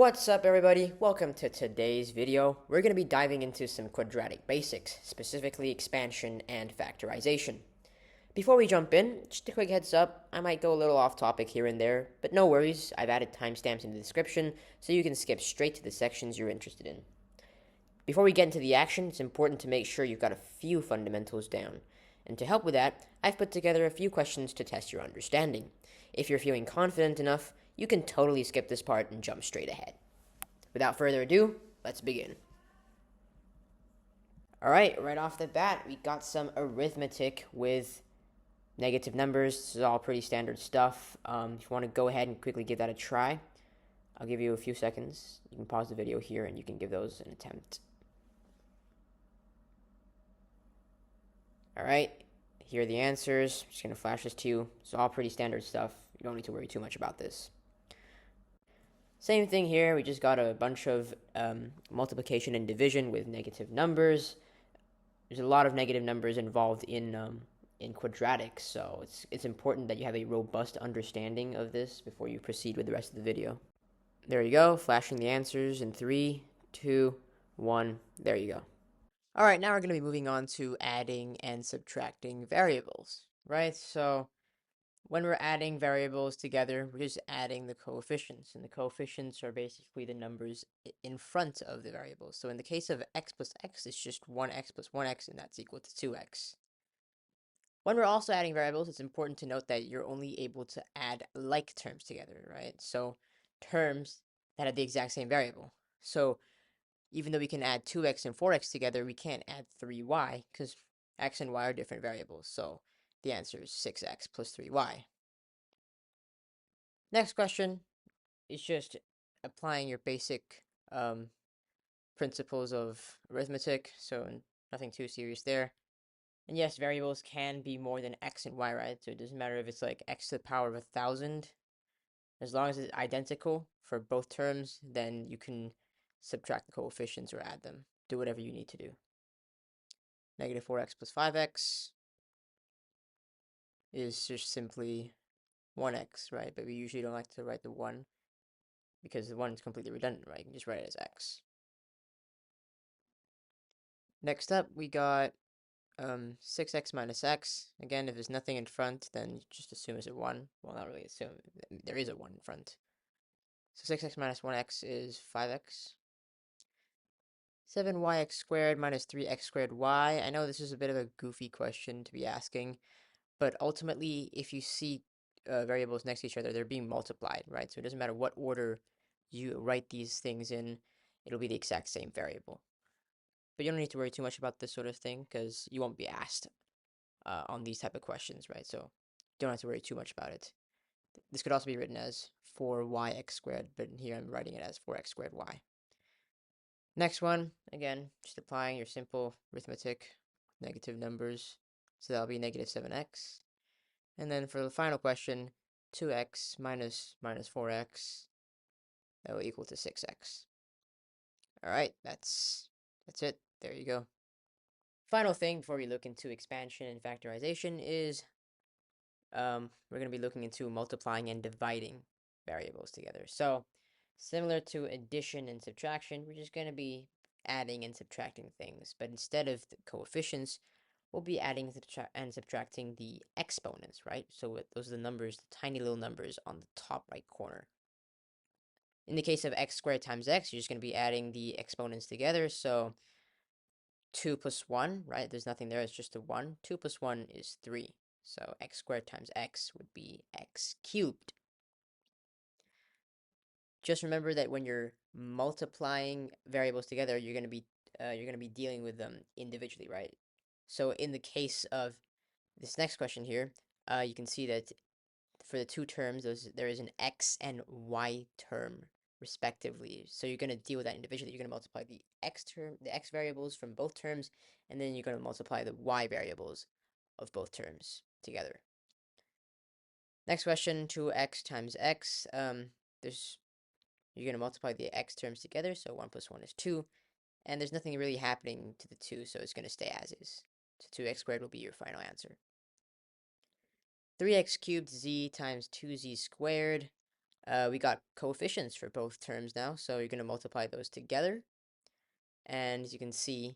What's up, everybody? Welcome to today's video. We're going to be diving into some quadratic basics, specifically expansion and factorization. Before we jump in, just a quick heads up, I might go a little off topic here and there, but no worries, I've added timestamps in the description so you can skip straight to the sections you're interested in. Before we get into the action, it's important to make sure you've got a few fundamentals down. And to help with that, I've put together a few questions to test your understanding. If you're feeling confident enough, you can totally skip this part and jump straight ahead. Without further ado, let's begin. Alright, right off the bat, we got some arithmetic with negative numbers. This is all pretty standard stuff. If you want to go ahead and quickly give that a try, I'll give you a few seconds. You can pause the video here and you can give those an attempt. Alright, here are the answers. I'm just going to flash this to you. It's all pretty standard stuff. You don't need to worry too much about this. Same thing here. We just got a bunch of multiplication and division with negative numbers. There's a lot of negative numbers involved in quadratic, so it's important that you have a robust understanding of this before you proceed with the rest of the video. There you go, flashing the answers in 3, 2, 1. There you go. All right, now we're going to be moving on to adding and subtracting variables, right? So when we're adding variables together, we're just adding the coefficients, and the coefficients are basically the numbers in front of the variables. So in the case of x plus x, it's just 1x plus 1x, and that's equal to 2x. When we're also adding variables, it's important to note that you're only able to add like terms together, right? So terms that have the exact same variable. So even though we can add 2x and 4x together, we can't add 3y because x and y are different variables. So the answer is 6x plus 3y. Next question is just applying your basic principles of arithmetic, so nothing too serious there. And yes, variables can be more than x and y, right? So it doesn't matter if it's like x to the power of 1,000. As long as it's identical for both terms, then you can subtract the coefficients or add them. Do whatever you need to do. Negative 4x plus 5x is just simply 1x, right? But we usually don't like to write the 1 because the 1 is completely redundant, right? You can just write it as x. Next up, we got 6x minus x. Again, if there's nothing in front, then just assume it's a 1. Well, not really assume. There is a 1 in front. So 6x minus 1x is 5x. 7yx squared minus 3x squared y. I know this is a bit of a goofy question to be asking, but ultimately, if you see variables next to each other, they're being multiplied, right? So it doesn't matter what order you write these things in, it'll be the exact same variable. But you don't need to worry too much about this sort of thing because you won't be asked on these type of questions, right? So you don't have to worry too much about it. This could also be written as 4yx squared, but here I'm writing it as 4x squared y. Next one, again, just applying your simple arithmetic, negative numbers. So that'll be negative 7x. And then for the final question, 2x minus 4x, that will equal to 6x. All right, that's it. There you go. Final thing before we look into expansion and factorization is we're going to be looking into multiplying and dividing variables together. So similar to addition and subtraction, we're just going to be adding and subtracting things. But instead of the coefficients, we'll be adding and subtracting the exponents, right? So those are the numbers, the tiny little numbers on the top right corner. In the case of x squared times x, you're just going to be adding the exponents together. So 2 plus 1, right? There's nothing there. It's just a 1. 2 plus 1 is 3. So x squared times x would be x cubed. Just remember that when you're multiplying variables together, you're going to be dealing with them individually, right? So in the case of this next question here, you can see that for the two terms, there is an x and y term respectively. So you're going to deal with that individually. You're going to multiply the x variables from both terms, and then you're going to multiply the y variables of both terms together. Next question, 2x times x. You're going to multiply the x terms together, so 1 plus 1 is 2, and there's nothing really happening to the 2, so it's going to stay as is. So 2x squared will be your final answer. 3x cubed z times 2z squared. We got coefficients for both terms now, so you're going to multiply those together. And as you can see,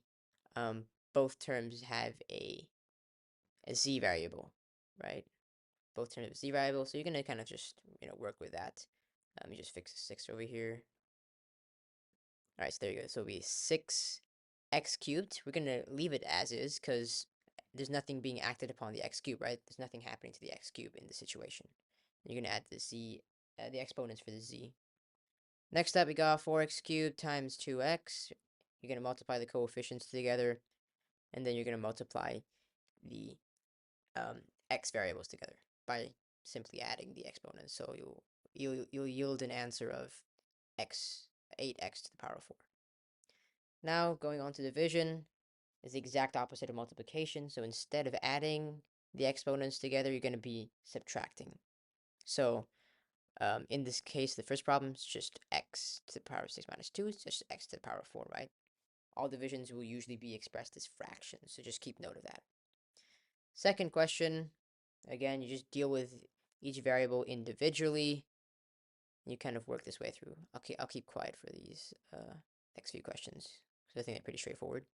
both terms have a z variable, right? Both terms have a z variable, so you're going to kind of just, work with that. Let me just fix the 6 over here. All right, so there you go. So it'll be 6x cubed. We're going to leave it as is because there's nothing being acted upon the x cube, right? There's nothing happening to the x cube in this situation. You're going to add the z, the exponents for the z. Next up, we got 4x cubed times 2x. You're going to multiply the coefficients together, and then you're going to multiply the x variables together by simply adding the exponents. So you'll yield an answer of 8x to the power of 4. Now, going on to division is the exact opposite of multiplication. So instead of adding the exponents together, you're going to be subtracting. So in this case, the first problem is just x to the power of 6 minus 2. It's just x to the power of 4, right? All divisions will usually be expressed as fractions, so just keep note of that. Second question, again, you just deal with each variable individually. You kind of work this way through. Okay, I'll keep quiet for these next few questions, because I think they're pretty straightforward.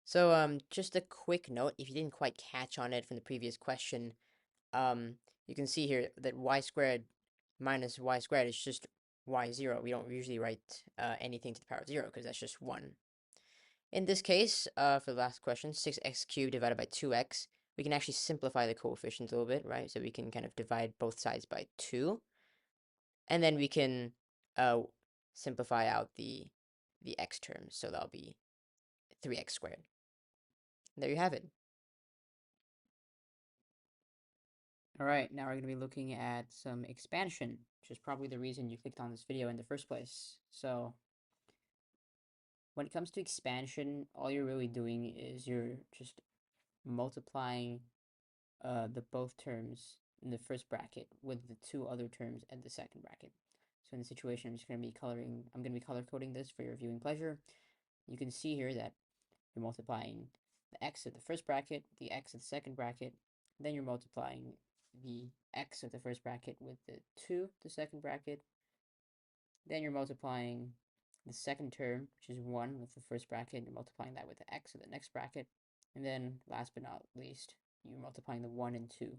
So just a quick note, if you didn't quite catch on it from the previous question, you can see here that y squared minus y squared is just y0. We don't usually write anything to the power of 0 because that's just 1. In this case, for the last question, 6x cubed divided by 2x, we can actually simplify the coefficients a little bit, right? So we can kind of divide both sides by 2. And then we can simplify out the x terms. So that'll be 3x squared. There you have it. All right, now we're going to be looking at some expansion, which is probably the reason you clicked on this video in the first place. So when it comes to expansion, all you're really doing is you're just multiplying the both terms in the first bracket with the two other terms at the second bracket. So in the situation, I'm going to be color coding this for your viewing pleasure. You can see here that you're multiplying the x of the first bracket, the x of the second bracket, then you're multiplying the x of the first bracket with the 2, the second bracket, then you're multiplying the second term, which is 1 with the first bracket, you're multiplying that with the x of the next bracket, and then last but not least, you're multiplying the 1 and 2.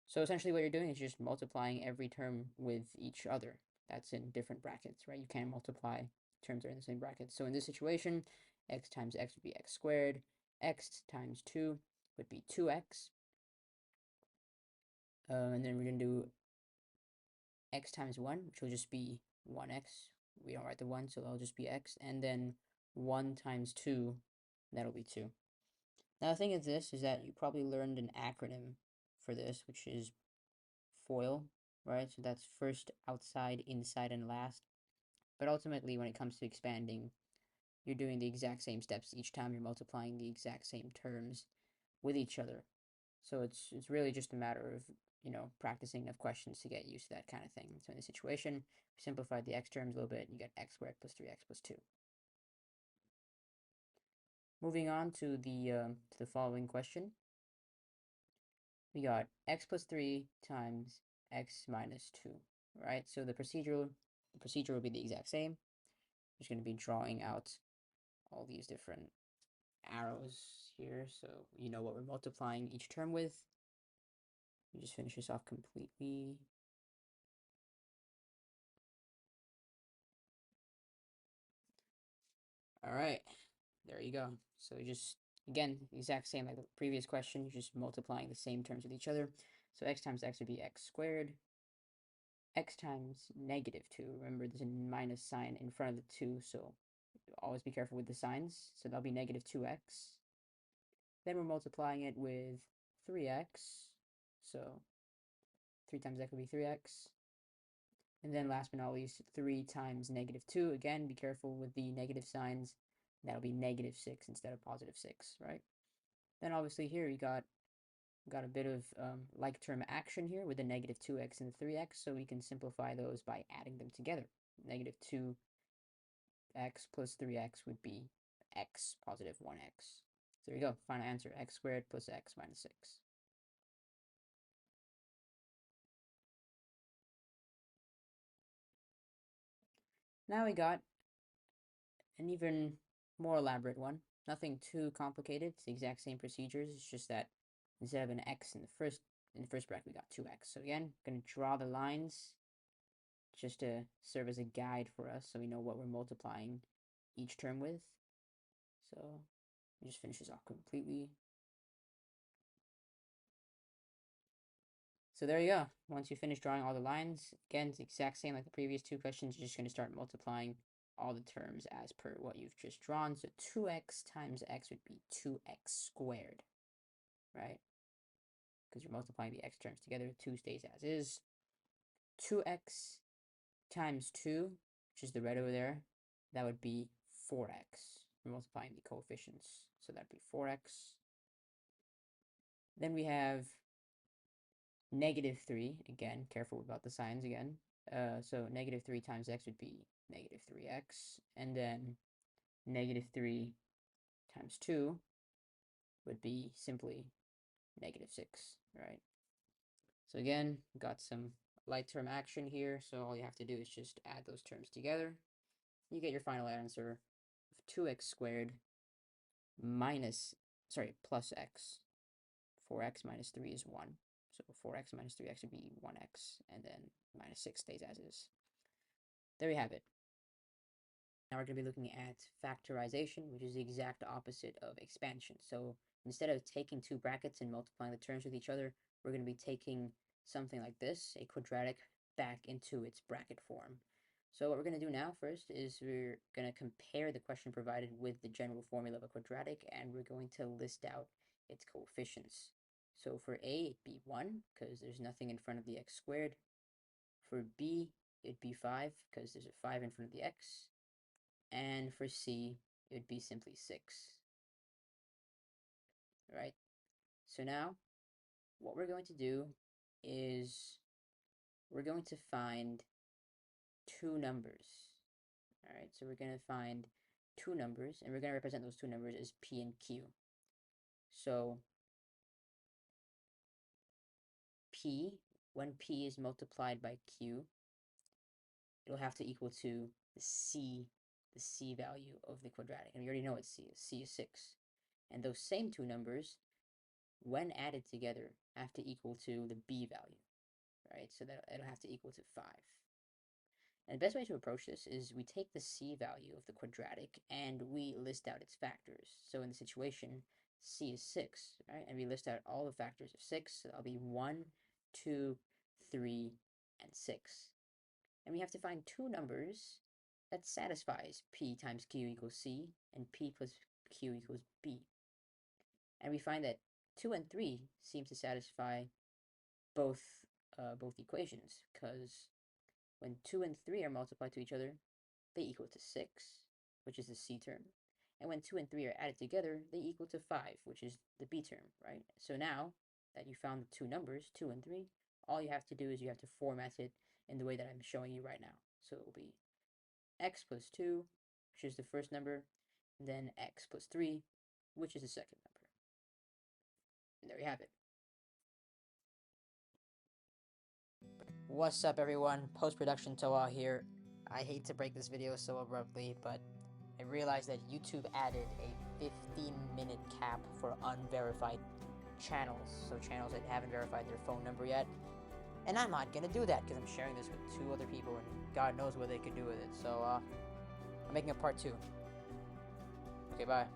So essentially what you're doing is just multiplying every term with each other. That's in different brackets, right? You can't multiply terms that are in the same brackets. So in this situation, x times x would be x squared. X times 2 would be 2x. And then we're going to do x times 1, which will just be 1x. We don't write the 1, so that'll just be x. And then 1 times 2, that'll be 2. Now the thing is this, is that you probably learned an acronym for this, which is FOIL, right? So that's first, outside, inside, and last. But ultimately, when it comes to expanding, you're doing the exact same steps each time. You're multiplying the exact same terms with each other. So it's really just a matter of, practicing enough questions to get used to that kind of thing. So in this situation, we simplified the x terms a little bit, you get x squared plus 3x plus 2. Moving on to the following question. We got x plus 3 times x minus 2, right? So the procedure will be the exact same. I'm just going to be drawing out all these different arrows here so you know what we're multiplying each term with. We just finish this off completely. All right, there you go. So just, again, exact same like the previous question, you're just multiplying the same terms with each other. So x times x would be x squared. X times negative 2. Remember, there's a minus sign in front of the 2, so always be careful with the signs. So that'll be negative 2x. Then we're multiplying it with 3x. So 3 times x would be 3x. And then last but not least, 3 times negative 2. Again, be careful with the negative signs. That'll be negative 6 instead of positive 6, right? Then obviously here we got a bit of like term action here with the negative 2x and the 3x, so we can simplify those by adding them together. Negative 2x plus 3x would be x positive 1x. So there you go, final answer, x squared plus x minus 6. Now we got an even more elaborate one. Nothing too complicated. It's the exact same procedures. It's just that instead of an x in the first bracket, we got 2x. So again, going to draw the lines just to serve as a guide for us so we know what we're multiplying each term with. So we just finish this off completely. So there you go. Once you finish drawing all the lines, again, it's the exact same like the previous two questions. You're just going to start multiplying all the terms as per what you've just drawn. So 2x times x would be 2x squared, right? Because you're multiplying the x terms together. 2 stays as is. 2x times 2, which is the red over there, that would be 4x. We're multiplying the coefficients. So that'd be 4x. Then we have negative 3. Again, careful about the signs again. So negative 3 times x would be negative 3x. And then negative 3 times 2 would be simply negative 6, right? So again, got some like term action here. So all you have to do is just add those terms together. You get your final answer of 2x squared plus x. 4x minus 3 is 1. So 4x minus 3x would be 1x, and then minus 6 stays as is. There we have it. Now we're going to be looking at factorization, which is the exact opposite of expansion. So instead of taking two brackets and multiplying the terms with each other, we're going to be taking something like this, a quadratic, back into its bracket form. So what we're going to do now first is we're going to compare the question provided with the general formula of a quadratic, and we're going to list out its coefficients. So for A, it'd be 1, because there's nothing in front of the x squared. For B, it'd be 5, because there's a 5 in front of the x. And for C, it would be simply 6. Right? So now, what we're going to do is we're going to find two numbers. Alright, so we're going to find two numbers, and we're going to represent those two numbers as P and Q. So P, when P is multiplied by Q, it'll have to equal to the C value of the quadratic. And we already know what C is. C is 6. And those same two numbers, when added together, have to equal to the B value, right? So that it'll have to equal to 5. And the best way to approach this is we take the C value of the quadratic and we list out its factors. So in the situation, C is 6, right? And we list out all the factors of 6. So that'll be 1, 2, 3, and 6. And we have to find two numbers that satisfies P times Q equals C and P plus Q equals B. And we find that 2 and 3 seem to satisfy both equations, because when 2 and 3 are multiplied to each other, they equal to 6, which is the C term. And when 2 and 3 are added together, they equal to 5, which is the B term, right? So now that you found the two numbers, 2 and 3, all you have to do is you have to format it in the way that I'm showing you right now. So it will be x plus 2, which is the first number, and then x plus 3, which is the second number. And there we have it. What's up, everyone? Post-production Toha here. I hate to break this video so abruptly, but I realized that YouTube added a 15-minute cap for unverified channels. So channels that haven't verified their phone number yet. And I'm not gonna do that because I'm sharing this with 2 other people and God knows what they could do with it. So I'm making a part 2. Okay, bye.